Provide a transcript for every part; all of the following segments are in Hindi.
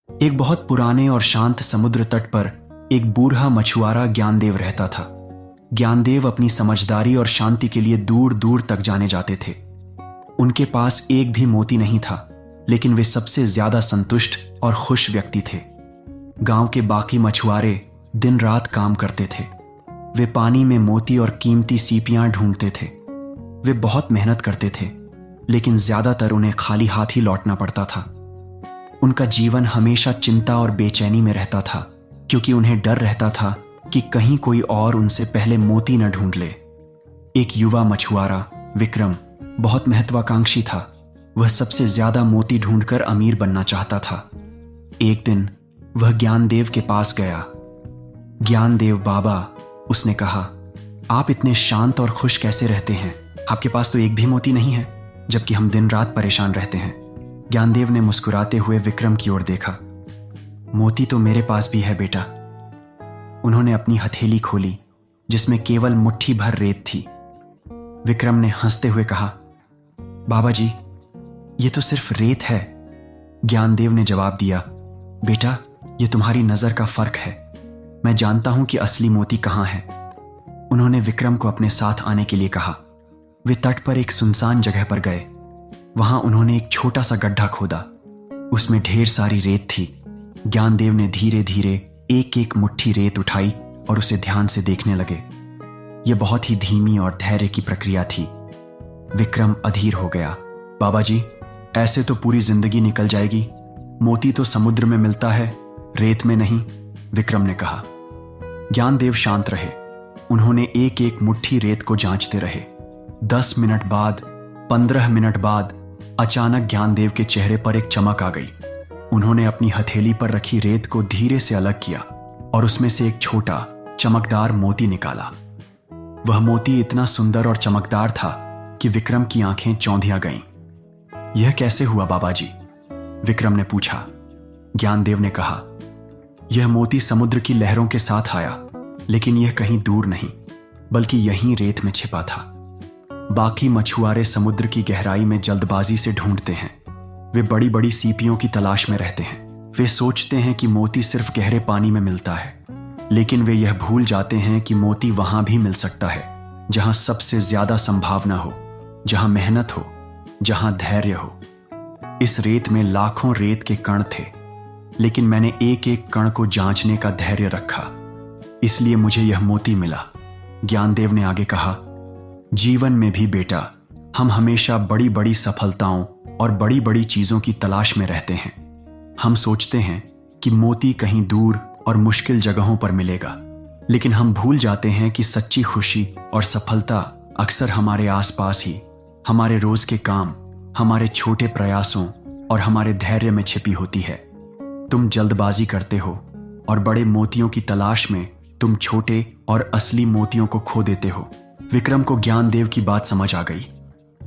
एक बहुत पुराने और शांत समुद्र तट पर एक बूढ़ा मछुआरा ज्ञानदेव रहता था। ज्ञानदेव अपनी समझदारी और शांति के लिए दूर दूर तक जाने जाते थे। उनके पास एक भी मोती नहीं था, लेकिन वे सबसे ज्यादा संतुष्ट और खुश व्यक्ति थे। गांव के बाकी मछुआरे दिन रात काम करते थे। वे पानी में मोती और कीमती सीपियां ढूंढते थे। वे बहुत मेहनत करते थे, लेकिन ज्यादातर उन्हें खाली हाथ ही लौटना पड़ता था। उनका जीवन हमेशा चिंता और बेचैनी में रहता था, क्योंकि उन्हें डर रहता था कि कहीं कोई और उनसे पहले मोती न ढूंढ ले। एक युवा मछुआरा विक्रम बहुत महत्वाकांक्षी था। वह सबसे ज्यादा मोती ढूंढकर अमीर बनना चाहता था। एक दिन वह ज्ञानदेव के पास गया। ज्ञानदेव बाबा, उसने कहा, आप इतने शांत और खुश कैसे रहते हैं? आपके पास तो एक भी मोती नहीं है, जबकि हम दिन रात परेशान रहते हैं। ज्ञानदेव ने मुस्कुराते हुए विक्रम की ओर देखा। मोती तो मेरे पास भी है बेटा। उन्होंने अपनी हथेली खोली, जिसमें केवल मुट्ठी भर रेत थी। विक्रम ने हंसते हुए कहा, बाबा जी, ये तो सिर्फ रेत है। ज्ञानदेव ने जवाब दिया, बेटा, ये तुम्हारी नजर का फर्क है। मैं जानता हूं कि असली मोती कहां है। उन्होंने विक्रम को अपने साथ आने के लिए कहा। वे तट पर एक सुनसान जगह पर गए। वहां उन्होंने एक छोटा सा गड्ढा खोदा। उसमें ढेर सारी रेत थी। ज्ञानदेव ने धीरे धीरे एक एक मुट्ठी रेत उठाई और उसे ध्यान से देखने लगे। यह बहुत ही धीमी और धैर्य की प्रक्रिया थी। विक्रम अधीर हो गया। बाबा जी, ऐसे तो पूरी जिंदगी निकल जाएगी। मोती तो समुद्र में मिलता है, रेत में नहीं, विक्रम ने कहा। ज्ञानदेव शांत रहे। उन्होंने एक एक मुट्ठी रेत को जांचते रहे। 10 मिनट बाद, 15 मिनट बाद अचानक ज्ञानदेव के चेहरे पर एक चमक आ गई। उन्होंने अपनी हथेली पर रखी रेत को धीरे से अलग किया और उसमें से एक छोटा चमकदार मोती निकाला। वह मोती इतना सुंदर और चमकदार था कि विक्रम की आंखें चौंधिया गईं। यह कैसे हुआ बाबा जी? विक्रम ने पूछा। ज्ञानदेव ने कहा, यह मोती समुद्र की लहरों के साथ आया, लेकिन यह कहीं दूर नहीं, बल्कि यहीं रेत में छिपा था। बाकी मछुआरे समुद्र की गहराई में जल्दबाजी से ढूंढते हैं। वे बड़ी बड़ी सीपियों की तलाश में रहते हैं। वे सोचते हैं कि मोती सिर्फ गहरे पानी में मिलता है, लेकिन वे यह भूल जाते हैं कि मोती वहां भी मिल सकता है जहां सबसे ज्यादा संभावना हो, जहां मेहनत हो, जहां धैर्य हो। इस रेत में लाखों रेत के कण थे, लेकिन मैंने एक एक कण को जांचने का धैर्य रखा, इसलिए मुझे यह मोती मिला। ज्ञानदेव ने आगे कहा, जीवन में भी बेटा, हम हमेशा बड़ी बड़ी सफलताओं और बड़ी बड़ी चीजों की तलाश में रहते हैं। हम सोचते हैं कि मोती कहीं दूर और मुश्किल जगहों पर मिलेगा, लेकिन हम भूल जाते हैं कि सच्ची खुशी और सफलता अक्सर हमारे आसपास ही, हमारे रोज के काम, हमारे छोटे प्रयासों और हमारे धैर्य में छिपी होती है। तुम जल्दबाजी करते हो और बड़े मोतियों की तलाश में तुम छोटे और असली मोतियों को खो देते हो। विक्रम को ज्ञानदेव की बात समझ आ गई।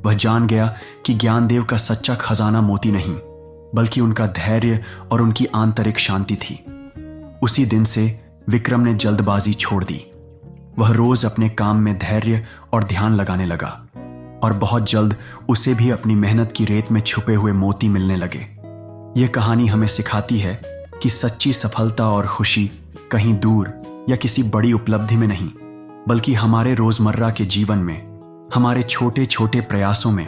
वह जान गया कि ज्ञानदेव का सच्चा खजाना मोती नहीं, बल्कि उनका धैर्य और उनकी आंतरिक शांति थी। उसी दिन से विक्रम ने जल्दबाजी छोड़ दी। वह रोज अपने काम में धैर्य और ध्यान लगाने लगा, और बहुत जल्द उसे भी अपनी मेहनत की रेत में छुपे हुए मोती मिलने लगे। यह कहानी हमें सिखाती है कि सच्ची सफलता और खुशी कहीं दूर या किसी बड़ी उपलब्धि में नहीं, बल्कि हमारे रोजमर्रा के जीवन में, हमारे छोटे छोटे प्रयासों में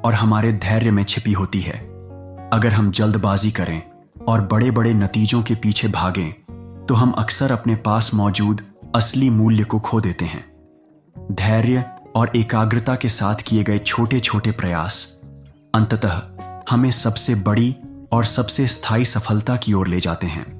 और हमारे धैर्य में छिपी होती है। अगर हम जल्दबाजी करें और बड़े बड़े नतीजों के पीछे भागें, तो हम अक्सर अपने पास मौजूद असली मूल्य को खो देते हैं। धैर्य और एकाग्रता के साथ किए गए छोटे छोटे प्रयास अंततः हमें सबसे बड़ी और सबसे स्थायी सफलता की ओर ले जाते हैं।